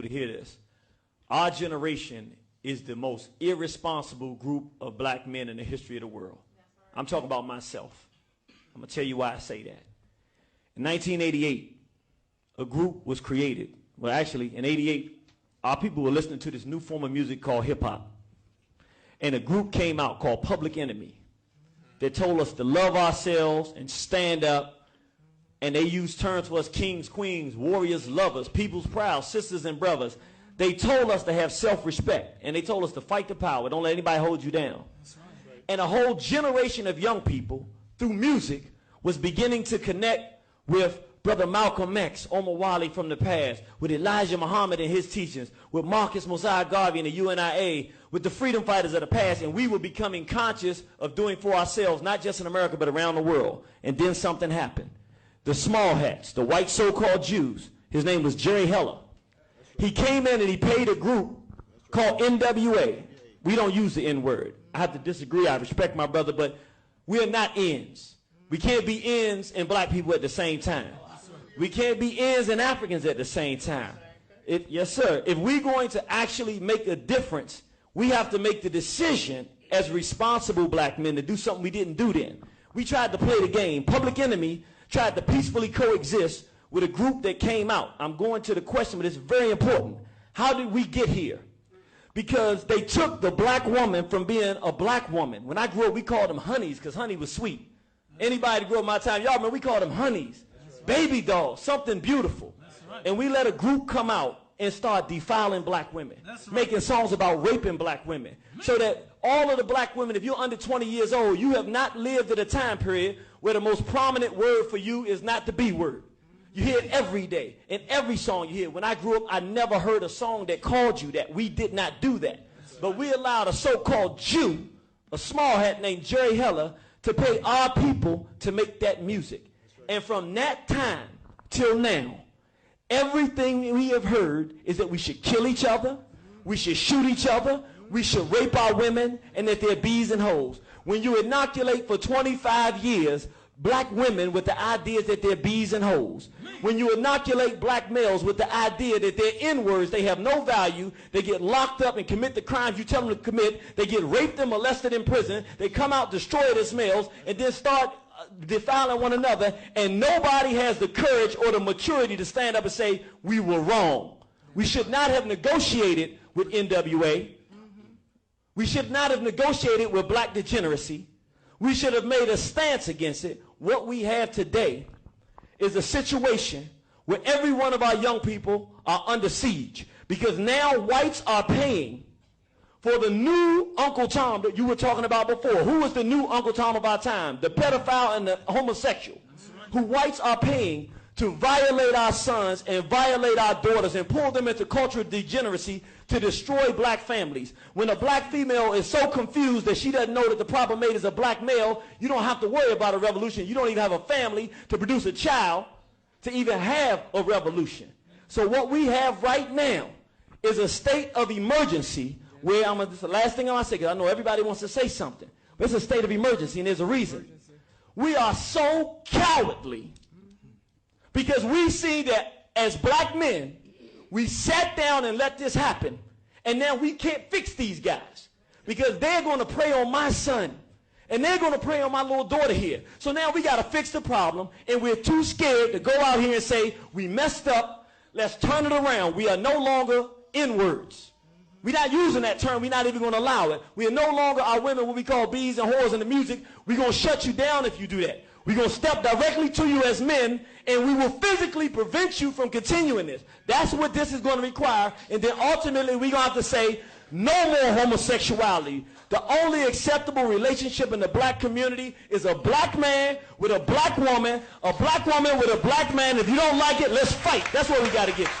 people to hear this. Our generation is the most irresponsible group of black men in the history of the world. I'm talking about myself. I'm going to tell you why I say that. In 1988, a group was created. Well, actually, in 88, our people were listening to this new form of music called hip-hop. And a group came out called Public Enemy that told us to love ourselves and stand up. And they used terms for us: kings, queens, warriors, lovers, people's proud, sisters and brothers. They told us to have self-respect, and they told us to fight the power. Don't let anybody hold you down. And a whole generation of young people, through music, was beginning to connect with Brother Malcolm X, Omar Wally from the past, with Elijah Muhammad and his teachings, with Marcus Mosiah Garvey and the UNIA, with the freedom fighters of the past, and we were becoming conscious of doing for ourselves, not just in America, but around the world. And then something happened. The small hats, the white so-called Jews, his name was Jerry Heller. He came in and he paid a group called NWA. We don't use the N-word. I have to disagree. I respect my brother, but we're not ends. We can't be ends and black people at the same time. We can't be ends and Africans at the same time. Yes, sir. If we're going to actually make a difference, we have to make the decision as responsible black men to do something we didn't do then. We tried to play the game. Public Enemy tried to peacefully coexist with a group that came out. I'm going to the question, but it's very important. How did we get here? Because they took the black woman from being a black woman. When I grew up, we called them honeys because honey was sweet. Anybody grew up my time, y'all remember, we called them honeys. Baby dolls, something beautiful. And we let a group come out and start defiling black women, making songs about raping black women, so that all of the black women, if you're under 20 years old, you have not lived at a time period where the most prominent word for you is not the B word. You hear it every day. In every song you hear. When I grew up, I never heard a song that called you that. We did not do that. But we allowed a so-called Jew, a small hat named Jerry Heller, to pay our people to make that music. And from that time till now, everything we have heard is that we should kill each other, we should shoot each other, we should rape our women, and that they're bees and hoes. When you inoculate for 25 years black women with the ideas that they're bees and hoes, when you inoculate black males with the idea that they're N-words, they have no value, they get locked up and commit the crimes you tell them to commit, they get raped and molested in prison, they come out destroyed as males, and then start defiling one another, and nobody has the courage or the maturity to stand up and say, we were wrong. We should not have negotiated with NWA. We should not have negotiated with black degeneracy. We should have made a stance against it. What we have today is a situation where every one of our young people are under siege, because now whites are paying for the new Uncle Tom that you were talking about before. Who was the new Uncle Tom of our time? The pedophile and the homosexual, who whites are paying to violate our sons and violate our daughters and pull them into cultural degeneracy to destroy black families. When a black female is so confused that she doesn't know that the proper mate is a black male, you don't have to worry about a revolution. You don't even have a family to produce a child to even have a revolution. So what we have right now is a state of emergency where, this is the last thing I want to say, because I know everybody wants to say something, but it's a state of emergency, and there's a reason. We are so cowardly because we see that as black men, we sat down and let this happen, and now we can't fix these guys because they're going to prey on my son, and they're going to prey on my little daughter here. So now we got to fix the problem, and we're too scared to go out here and say, we messed up, let's turn it around. We are no longer N-words. We're not using that term. We're not even going to allow it. We are no longer our women what we call bees and whores in the music. We're going to shut you down if you do that. We're going to step directly to you as men, and we will physically prevent you from continuing this. That's what this is going to require. And then ultimately we're going to have to say no more homosexuality. The only acceptable relationship in the black community is a black man with a black woman with a black man. If you don't like it, let's fight. That's what we got to get to.